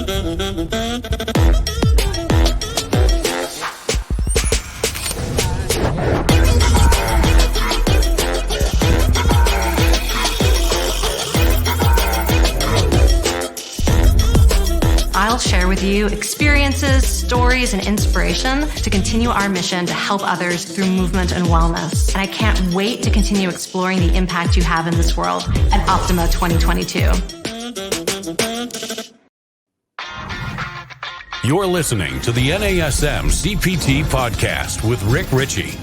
I'll share with you experiences, stories, and inspiration to continue our mission to help others through movement and wellness. And I can't wait to continue exploring the impact you have in this world at Optima 2022. You're listening to the NASM-CPT Podcast with Rick Richey,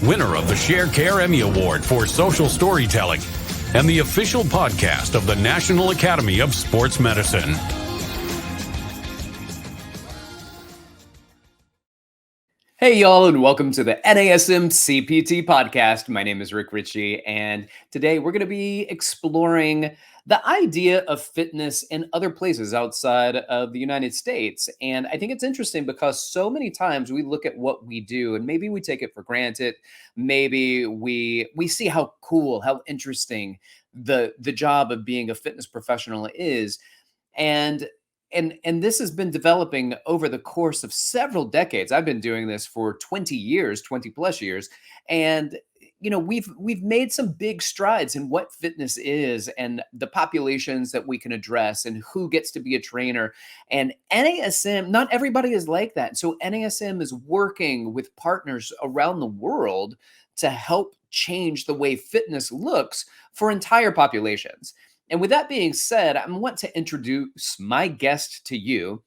winner of the Share Care Emmy Award for Social Storytelling and the official podcast of the National Academy of Sports Medicine. Hey, y'all, and welcome to the NASM-CPT Podcast. My name is Rick Richey, and today we're going to be exploring the idea of fitness in other places outside of the United States. And I think it's interesting because so many times we look at what we do and maybe we take it for granted. Maybe we see how cool, how interesting the job of being a fitness professional is. And this has been developing over the course of several decades. I've been doing this for 20 years, 20 plus years. And, you know, we've made some big strides in what fitness is and the populations that we can address and who gets to be a trainer. And NASM, not everybody is like that. So NASM is working with partners around the world to help change the way fitness looks for entire populations. And with that being said, I want to introduce my guest to you.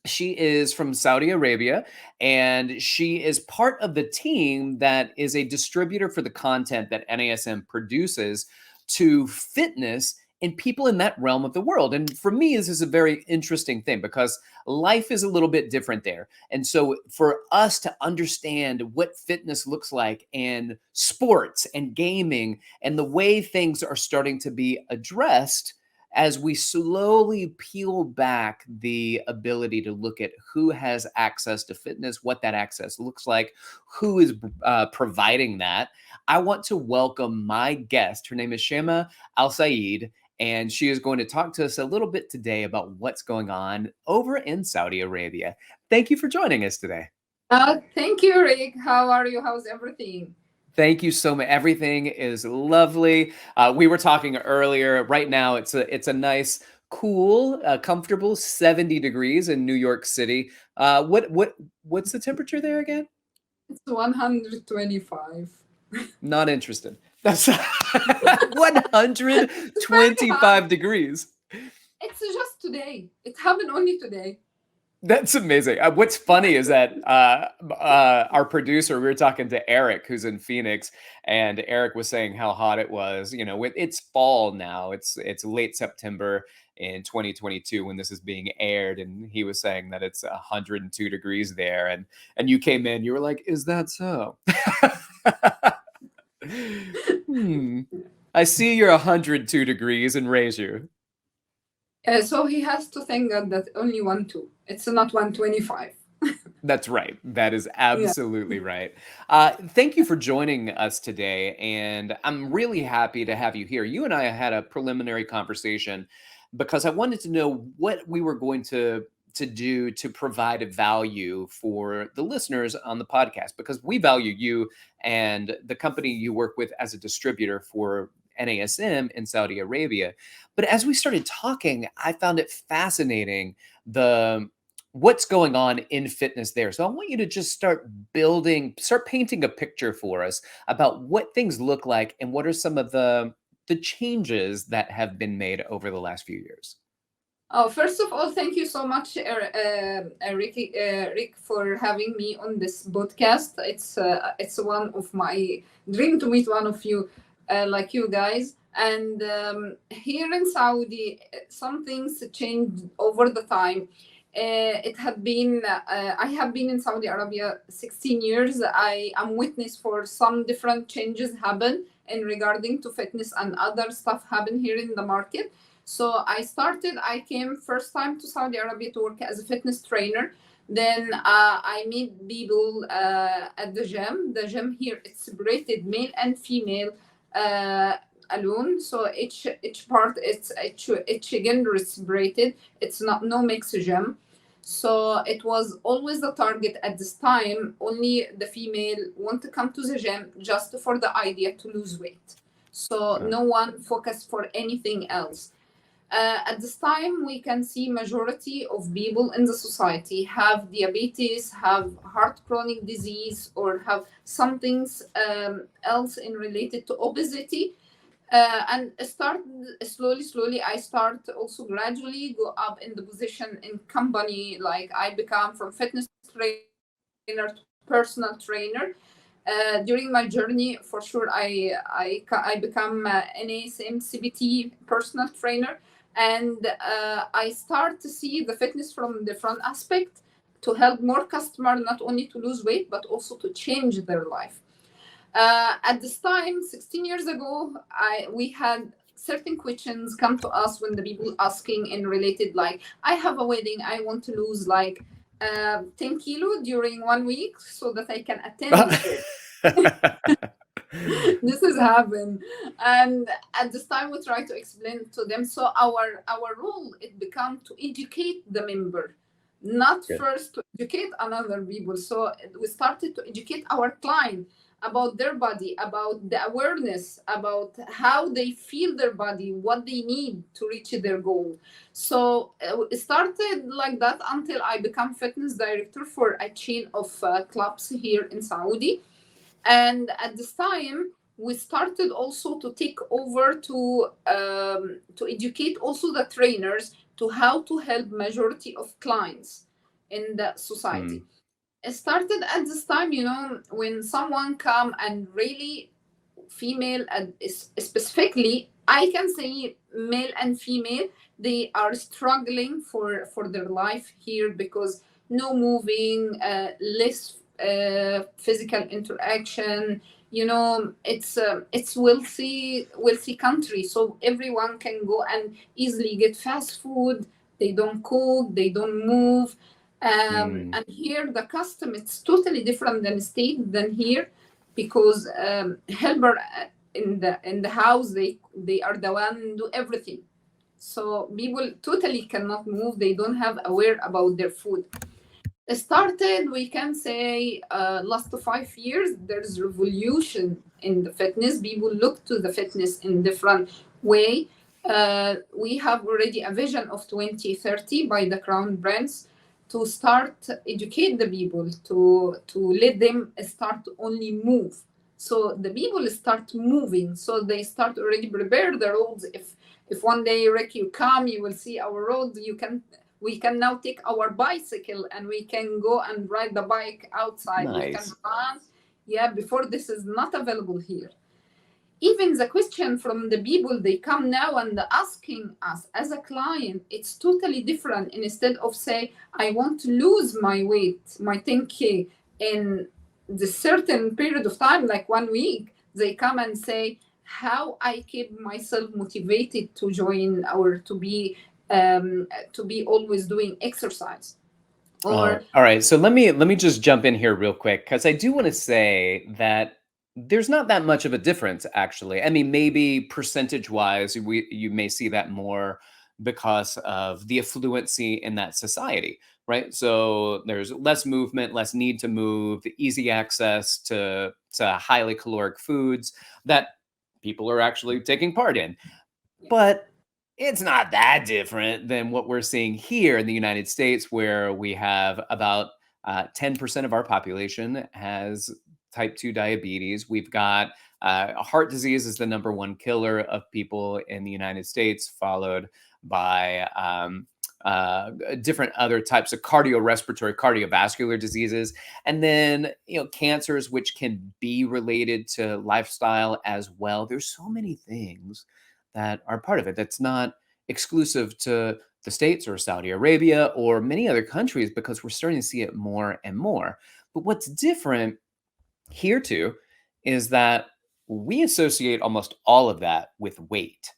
She is from Saudi Arabia, and she is part of the team that is a distributor for the content that NASM produces to fitness and people in that realm of the world. And for me, this is a very interesting thing because life is a little bit different there. And so for us to understand what fitness looks like and sports and gaming and the way things are starting to be addressed as we slowly peel back the ability to look at who has access to fitness, what that access looks like, who is providing that, I want to welcome my guest. Her name is Shaimaa Alsaid, and she is going to talk to us a little bit today about what's going on over in Saudi Arabia. Thank you for joining us today. Thank you, Rick. How are you? How's everything? Thank you so much. Everything is lovely. We were talking earlier. Right now, it's a nice, cool, comfortable 70 degrees in New York City. What's the temperature there again? It's 125. Not interested. That's 125 degrees. It's just today. It happened only today. That's amazing. What's funny is that our producer, we were talking to Eric, who's in Phoenix, and Eric was saying how hot it was. You know, it's fall now. It's late September in 2022 when this is being aired, and he was saying that it's 102 degrees there. And you came in, you were like, "Is that so?" I see you're 102 degrees and raise you. So he has to thank God that only 1-2. It's not 125. That's right. That is absolutely right. Thank you for joining us today. And I'm really happy to have you here. You and I had a preliminary conversation because I wanted to know what we were going to do to provide a value for the listeners on the podcast, because we value you and the company you work with as a distributor for NASM in Saudi Arabia. But as we started talking, I found it fascinating what's going on in fitness there. So I want you to just start painting a picture for us about what things look like and what are some of the changes that have been made over the last few years. Oh, first of all, thank you so much, Rick, for having me on this podcast. It's one of my dream to meet one of you, like you guys. And here in Saudi, some things changed over the time. I have been in Saudi Arabia 16 years. I am witness for some different changes happen in regarding to fitness and other stuff happen here in the market. So I came first time to Saudi Arabia to work as a fitness trainer. Then I meet people at the gym. The gym here, it's separated male and female. alone. So each part, it's each gender is separated. It's not no mixed gem. So it was always the target at this time. Only the female want to come to the gym just for the idea to lose weight. So no one focused for anything else. At this time, we can see majority of people in the society have diabetes, have heart chronic disease, or have something else in related to obesity. And start slowly. I start also gradually go up in the position in company. Like I become from fitness trainer to personal trainer. During my journey, for sure, I become NASM-CPT personal trainer. And I start to see the fitness from different aspect to help more customers not only to lose weight but also to change their life. At this time, 16 years ago, we had certain questions come to us when the people asking in related, like, I have a wedding, I want to lose like 10 kilo during 1 week so that I can attend it. This has happened, and at this time we try to explain to them. So our role, it become to educate the member, not first to educate another people. So we started to educate our client about their body, about the awareness, about how they feel their body, what they need to reach their goal. So it started like that until I become fitness director for a chain of clubs here in Saudi. And at this time, we started also to take over to educate also the trainers to how to help majority of clients in the society. It started at this time, when someone come and really female, and specifically, I can say male and female, they are struggling for their life here because no moving, less physical interaction. It's wealthy country, so everyone can go and easily get fast food. They don't cook, they don't move. And here the custom, it's totally different than state than here, because helper in the house, they are the one do everything. So people totally cannot move. They don't have aware about their food. It started, we can say, last 5 years, there's revolution in the fitness. People look to the fitness in different way. We have already a vision of 2030 by the Crown Brands to start educate the people, to let them start to only move. So the people start moving, so they start already prepare the roads. If one day, Rick, you come, you will see our roads. We can now take our bicycle and we can go and ride the bike outside. Nice. We can run. Yeah, before this is not available here. Even the question from the people, they come now and asking us as a client, it's totally different. And instead of say, I want to lose my weight, my 10K in the certain period of time, like 1 week, they come and say, how I keep myself motivated to join or to be always doing exercise. Or all right. So let me just jump in here real quick, because I do want to say that there's not that much of a difference, actually. I mean, maybe percentage-wise, you may see that more because of the affluency in that society, right? So there's less movement, less need to move, easy access to highly caloric foods that people are actually taking part in. But it's not that different than what we're seeing here in the United States, where we have about 10% of our population has type 2 diabetes. We've got heart disease is the #1 killer of people in the United States, followed by different other types of cardiovascular diseases. And then, cancers, which can be related to lifestyle as well. There's so many things that are part of it that's not exclusive to the States or Saudi Arabia or many other countries, because we're starting to see it more and more. But what's different here too is that we associate almost all of that with weight.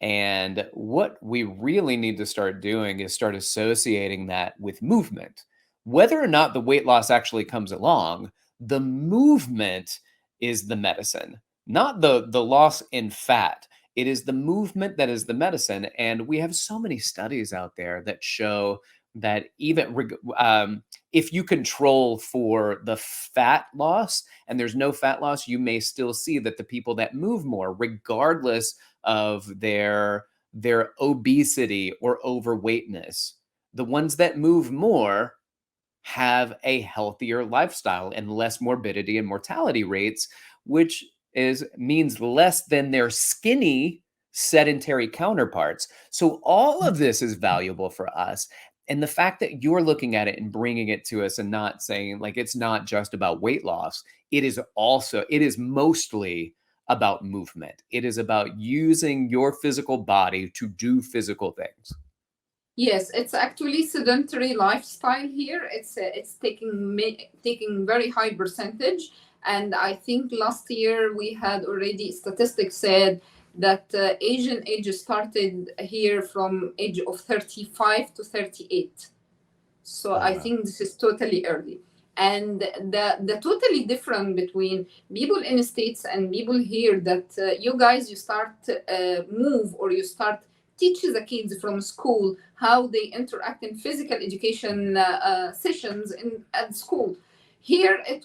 And what we really need to start doing is start associating that with movement. Whether or not the weight loss actually comes along, the movement is the medicine, not the loss in fat. It is the movement that is the medicine. And we have so many studies out there that show that even if you control for the fat loss and there's no fat loss, you may still see that the people that move more, regardless of their obesity or overweightness, the ones that move more have a healthier lifestyle and less morbidity and mortality rates, which means less than their skinny sedentary counterparts. So all of this is valuable for us. And the fact that you're looking at it and bringing it to us and not saying like it's not just about weight loss, it is mostly about movement. It is about using your physical body to do physical things. Yes, it's actually sedentary lifestyle here. It's taking very high percentage, and I think last year we had already statistics said that Asian age started here from age of 35 to 38. So I think this is totally early. And the totally different between people in the States and people here that you start move or you start teach the kids from school how they interact in physical education sessions at school. Here it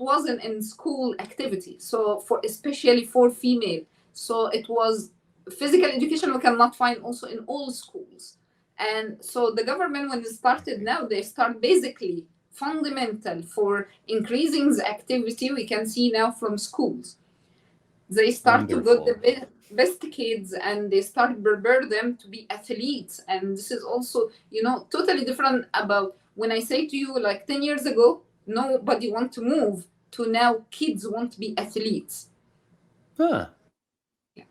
wasn't in school activity. So especially for female. So it was physical education we cannot find also in all schools. And so the government, when it started now, they start basically fundamental for increasing the activity we can see now from schools. They start to get the best kids and they start prepare them to be athletes. And this is also, totally different about when I say to you, like 10 years ago, nobody want to move to now kids want to be athletes. Huh.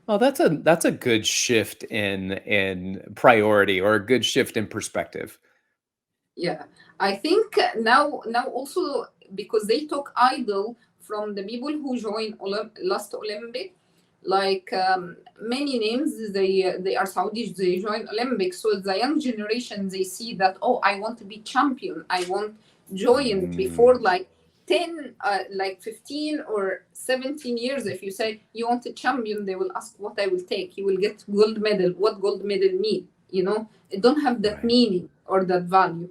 Well, that's a good shift in priority or a good shift in perspective. Yeah, I think now also because they took idol from the people who joined last Olympic, like many names they are Saudis, they join Olympics. So the young generation, they see that, I want to be champion, I want join before like 10 like 15 or 17 years. If you say you want a champion, they will ask what I will take. You will get gold medal. What gold medal mean? It don't have that meaning or that value.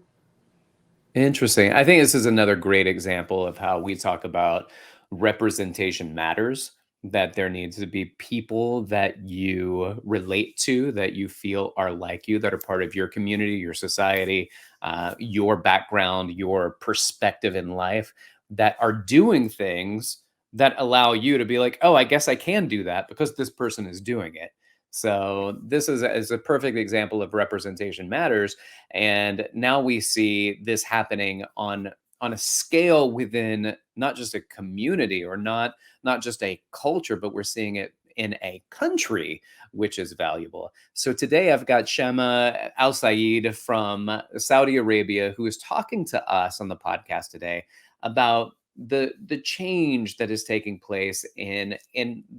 Interesting. I think this is another great example of how we talk about representation matters, that there needs to be people that you relate to, that you feel are like you, that are part of your community, your society, your background, your perspective in life, that are doing things that allow you to be like, oh, I guess I can do that because this person is doing it. So this is a perfect example of representation matters. And now we see this happening on a scale within not just a community or not just a culture, but we're seeing it in a country, which is valuable. So today I've got Shaimaa Alsaid from Saudi Arabia, who is talking to us on the podcast today about the change that is taking place in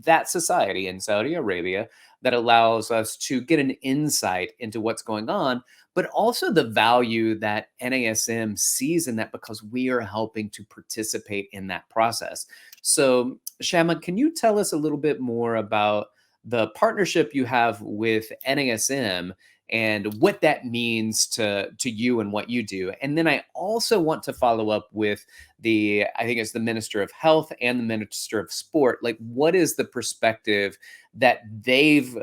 that society in Saudi Arabia that allows us to get an insight into what's going on, but also the value that NASM sees in that because we are helping to participate in that process. So Shaimaa, can you tell us a little bit more about the partnership you have with NASM and what that means to you and what you do? And then I also want to follow up with I think it's the Minister of Health and the Minister of Sport. Like, what is the perspective that they've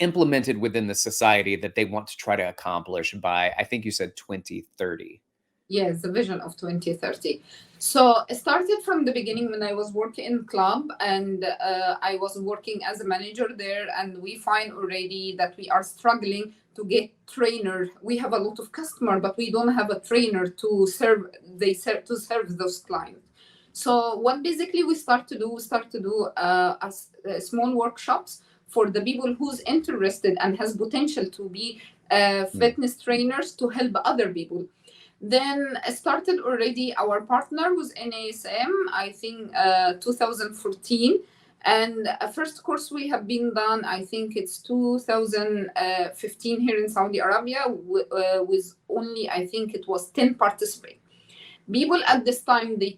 implemented within the society that they want to try to accomplish by, I think you said 2030? Yes, the vision of 2030. So it started from the beginning when I was working in club and I was working as a manager there, and we find already that we are struggling to get trainer. We have a lot of customer, but we don't have a trainer to serve those clients. So what basically we start to do small workshops for the people who's interested and has potential to be fitness trainers to help other people. Then started already our partner was NASM, I think 2014. And first course we have been done, I think it's 2015 here in Saudi Arabia with only, I think it was 10 participants. People at this time, they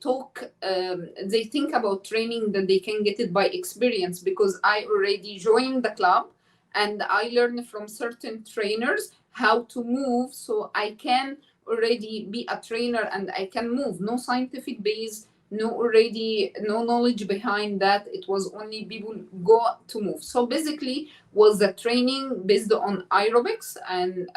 think about training that they can get it by experience, because I already joined the club and I learned from certain trainers how to move, so I can already be a trainer and I can move. No scientific base, no knowledge behind that. It was only people go to move. So basically was the training based on aerobics and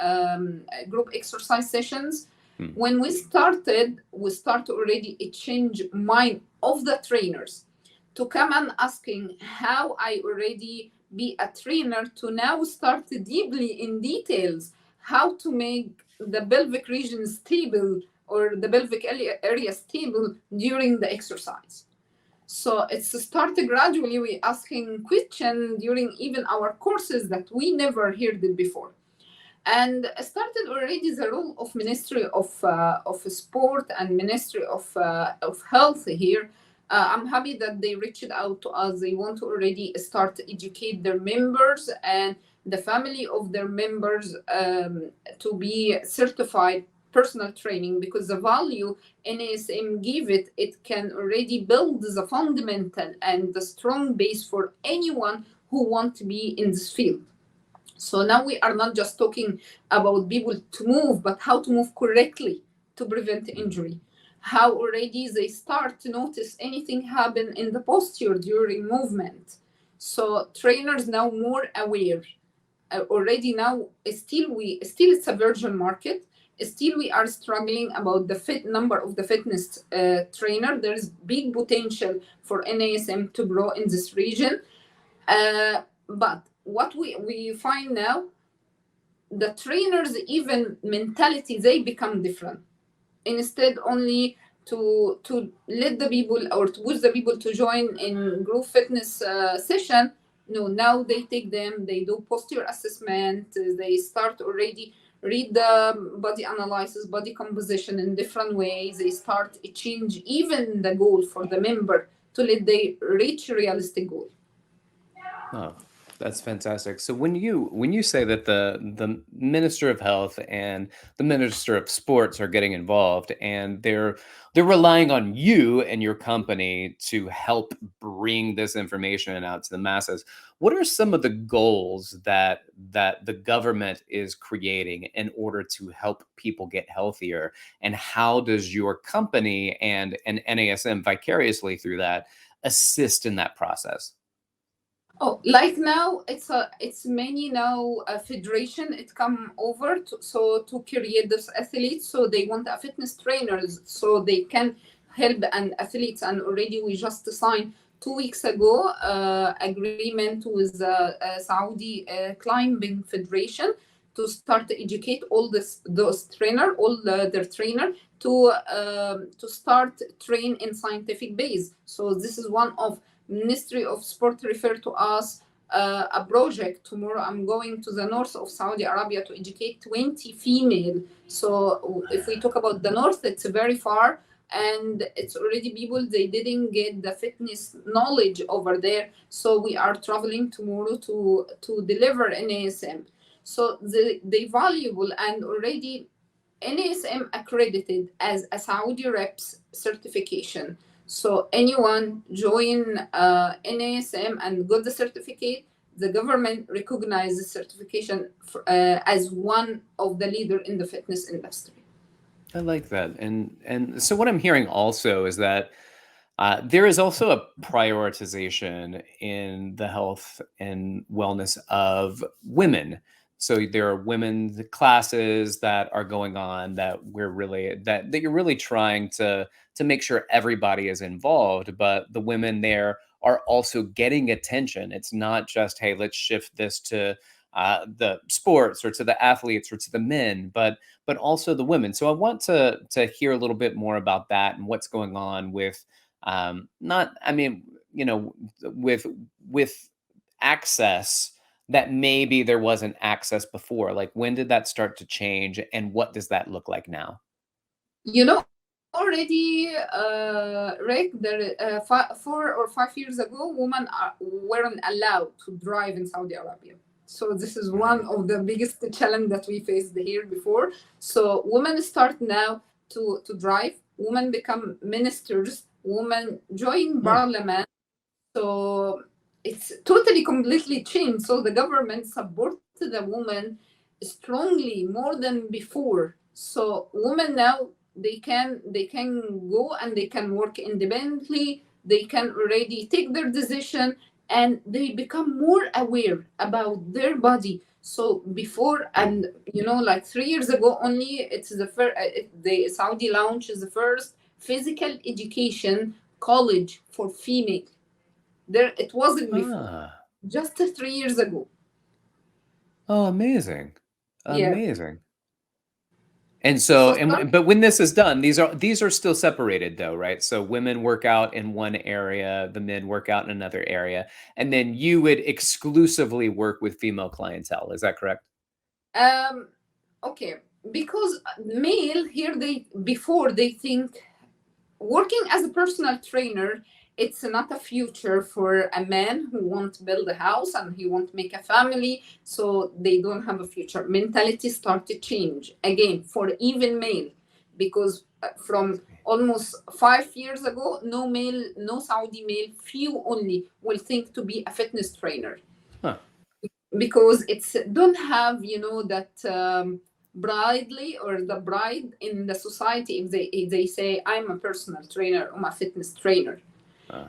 group exercise sessions. When we started already a change mind of the trainers to come and asking how I already be a trainer, to now start deeply in details how to make the pelvic region stable or the pelvic area stable during the exercise. So it's started gradually. We asking question during even our courses that we never heard it before, and started already the role of Ministry of Sport and Ministry of Health here. I'm happy that they reached out to us. They want to already start to educate their members and the family of their members to be certified personal training, because the value NASM give it can already build the fundamental and the strong base for anyone who want to be in this field. So now we are not just talking about people to move, but how to move correctly to prevent injury. How already they start to notice anything happen in the posture during movement. So trainers now more aware. Already now, still it's a virgin market. Still we are struggling about the number of the fitness trainer. There is big potential for NASM to grow in this region. But what we find now, the trainers even mentality, they become different. Instead only to let the people or to push the people to join in group fitness session, no, now they take them, they do posture assessment, they start already read the body analysis, body composition in different ways. They start to change even the goal for the member to let they reach realistic goal. Oh, that's fantastic. So when you say that the Minister of Health and the Minister of Sports are getting involved and they're relying on you and your company to help bring this information out to the masses, what are some of the goals that the government is creating in order to help people get healthier? And how does your company and NASM vicariously through that assist in that process? Oh, like now it's many now a federation it come over to create this athletes, so they want a fitness trainers so they can help and athletes. And already we just signed 2 weeks ago agreement with Saudi climbing federation to start to educate all those trainer, their trainer to start train in scientific base. So this is one of Ministry of Sport referred to us a project. Tomorrow I'm going to the north of Saudi Arabia to educate 20 female. So if we talk about the north, it's very far, and it's already people, they didn't get the fitness knowledge over there. So we are traveling tomorrow to deliver NASM. So they valuable, and already NASM accredited as a Saudi reps certification. So anyone join NASM and got the certificate, the government recognizes certification as one of the leader in the fitness industry. I like that. And so what I'm hearing also is that there is also a prioritization in the health and wellness of women. So there are women's classes that are going on that you're really trying to make sure everybody is involved, but the women there are also getting attention. It's not just, hey, let's shift this to the sports or to the athletes or to the men, but also the women. So I want to hear a little bit more about that and what's going on with with access that maybe there wasn't access before. Like, when did that start to change, and what does that look like now? Already, Rick, there 4 or 5 years ago, women weren't allowed to drive in Saudi Arabia. So this is one of the biggest challenge that we faced here before. So women start now to drive. women become ministers, women join Huh. parliament. So it's totally completely changed. So the government supported the woman strongly more than before. So women now they can go and they can work independently. They can already take their decision and they become more aware about their body. So before, and like 3 years ago only, it's the first, the Saudi launched the first physical education college for female. There, it wasn't before, Ah. just 3 years ago. Oh, amazing. Yeah. Amazing. And So so, but when this is done, these are still separated though, right? So women work out in one area, the men work out in another area, and then you would exclusively work with female clientele. Is that correct? um okay, because male here, they before they think working as a personal trainer, it's not a future for a man who wants to build a house and he wants to make a family, so they don't have a future. Mentality start to change again for even male, because from almost 5 years ago, no male, no Saudi male, few only will think to be a fitness trainer, Huh. because it's don't have that bridely, or the bride in the society. If they say I'm a personal trainer, I'm a fitness trainer,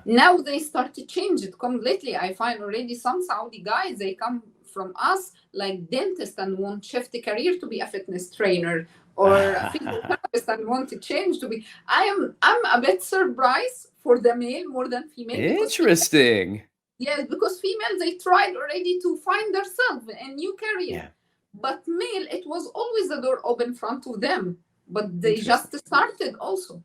now they start to change it completely. I find already some Saudi guys, they come from us like dentist and want shift the career to be a fitness trainer, or a physiotherapist and want to change to be. I'm a bit surprised for the male more than female, because Interesting. yes, because female, they tried already to find themselves a new career. Yeah. But male, it was always the door open in front of them. But they Interesting. just started also.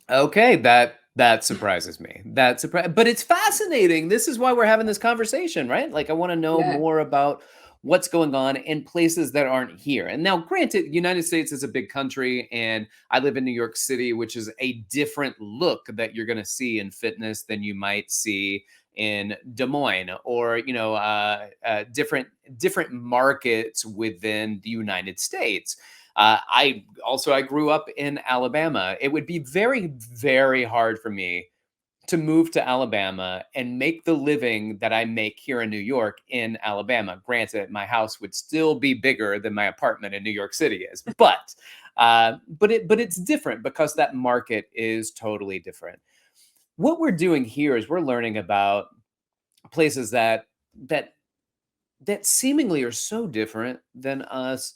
Okay, that surprises me. But it's fascinating. This is why we're having this conversation, right? Like I want to know Yeah. more about what's going on in places that aren't here. And now, granted, United States is a big country, and I live in New York City, which is a different look that you're going to see in fitness than you might see in Des Moines, or different markets within the United States. I grew up in Alabama. It would be very, very hard for me to move to Alabama and make the living that I make here in New York in Alabama. Granted, my house would still be bigger than my apartment in New York City is, but it's different because that market is totally different. What we're doing here is we're learning about places that seemingly are so different than us,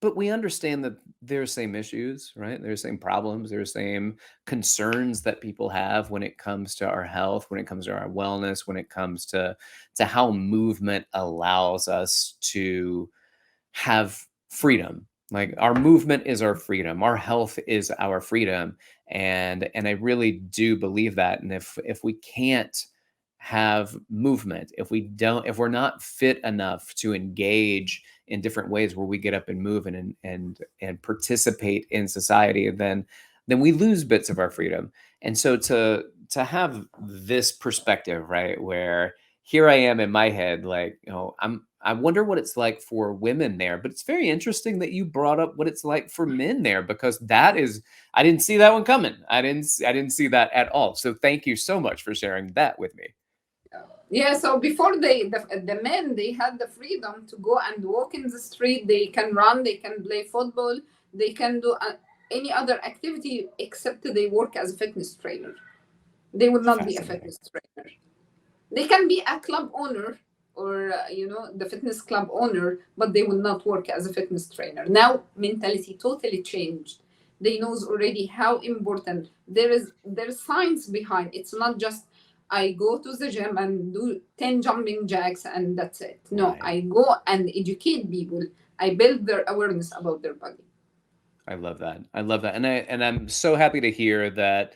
but we understand that they're the same issues, right? They're the same problems, they're the same concerns that people have when it comes to our health, when it comes to our wellness, when it comes to how movement allows us to have freedom. Like our movement is our freedom, our health is our freedom, and I really do believe that. And if we can't have movement, if we're not fit enough to engage in different ways where we get up and move and participate in society, then we lose bits of our freedom. And so to have this perspective, right, where here I am in my head, like, I wonder what it's like for women there. But it's very interesting that you brought up what it's like for men there, because I didn't see that one coming. I didn't see that at all. So thank you so much for sharing that with me. Yeah, so before the men, they had the freedom to go and walk in the street. They can run, they can play football, they can do any other activity, except they work as a fitness trainer. They would not be a Fascinating. fitness trainer. They can be a club owner, or the fitness club owner, but they will not work as a fitness trainer. Now mentality totally changed. They knows already how important there's science behind. It's not just I go to the gym and do 10 jumping jacks and that's it. No, Right. I go and educate people. I build their awareness about their body. I love that. I love that. And I'm so happy to hear that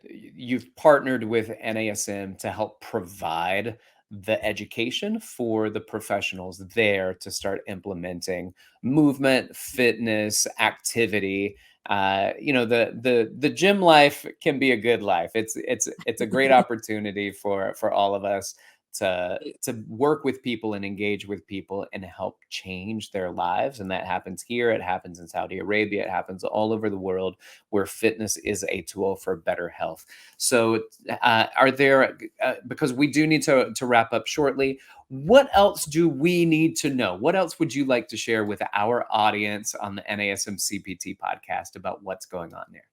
you've partnered with NASM to help provide the education for the professionals there to start implementing movement, fitness, activity. The gym life can be a good life. It's a great opportunity for all of us to work with people and engage with people and help change their lives. And that happens here. It happens in Saudi Arabia. It happens all over the world where fitness is a tool for better health. So are there, because we do need to wrap up shortly, what else do we need to know? What else would you like to share with our audience on the NASM CPT podcast about what's going on there?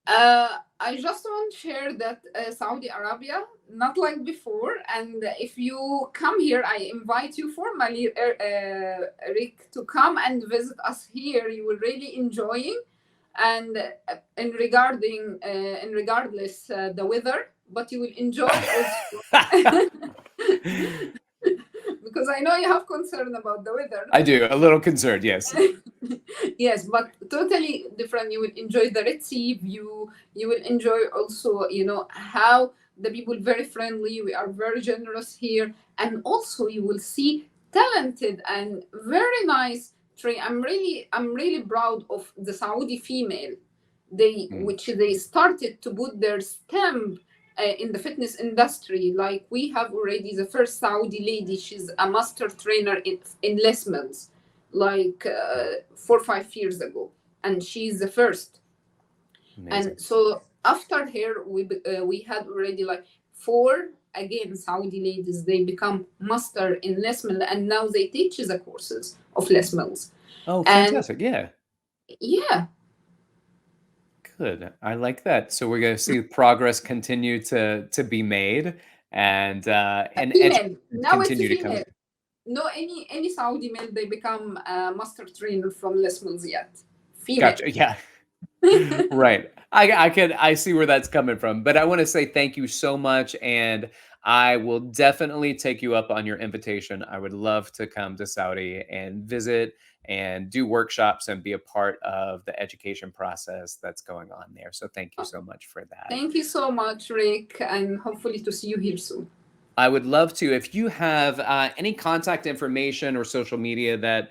I just want to share that Saudi Arabia, not like before. And if you come here, I invite you formally, Rick, to come and visit us here. You will really enjoy it. And regardless the weather, but you will enjoy also. Because I know you have concern about the weather. I do, a little concerned, yes. Yes, but totally different. You will enjoy the Red Sea view. You will enjoy also, how the people very friendly. We are very generous here, and also you will see talented and very nice train. I'm really proud of the Saudi female. Which they started to put their stamp in the fitness industry. Like we have already the first Saudi lady. She's a master trainer in Les Mills, like 4 or 5 years ago, and she's the first. Amazing. And so after her, we had already like 4 again Saudi ladies. They become master in Les Mills, and now they teach the courses of Les Mills. Oh, fantastic! Yeah. Yeah. Good. I like that. So we're going to see progress continue to be made, and now continue it's to come. No, any Saudi male, they become a master trainer from Les Mills yet. Female. Gotcha. Yeah. Right. I see where that's coming from, but I want to say thank you so much, and I will definitely take you up on your invitation. I would love to come to Saudi and visit and do workshops and be a part of the education process that's going on there. So thank you so much for that. Thank you so much, Rick, and hopefully to see you here soon. I would love to. If you have any contact information or social media that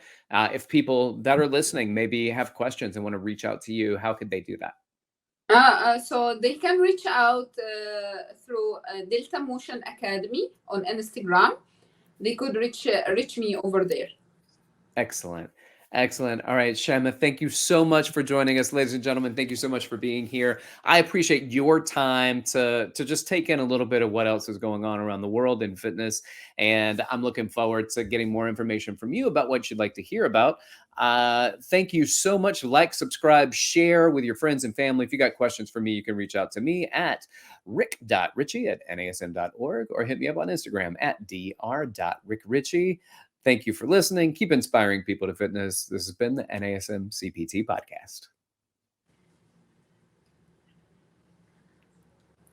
if people that are listening maybe have questions and want to reach out to you, how could they do that? So they can reach out through Delta Motion Academy on Instagram. They could reach me over there. Excellent. Excellent. All right, Shaimaa, thank you so much for joining us, ladies and gentlemen. Thank you so much for being here. I appreciate your time to just take in a little bit of what else is going on around the world in fitness. And I'm looking forward to getting more information from you about what you'd like to hear about. Thank you so much. Like, subscribe, share with your friends and family. If you got questions for me, you can reach out to me at rick.richey@nasm.org or hit me up on Instagram at dr.rickrichey. Thank you for listening. Keep inspiring people to fitness. This has been the NASM CPT Podcast.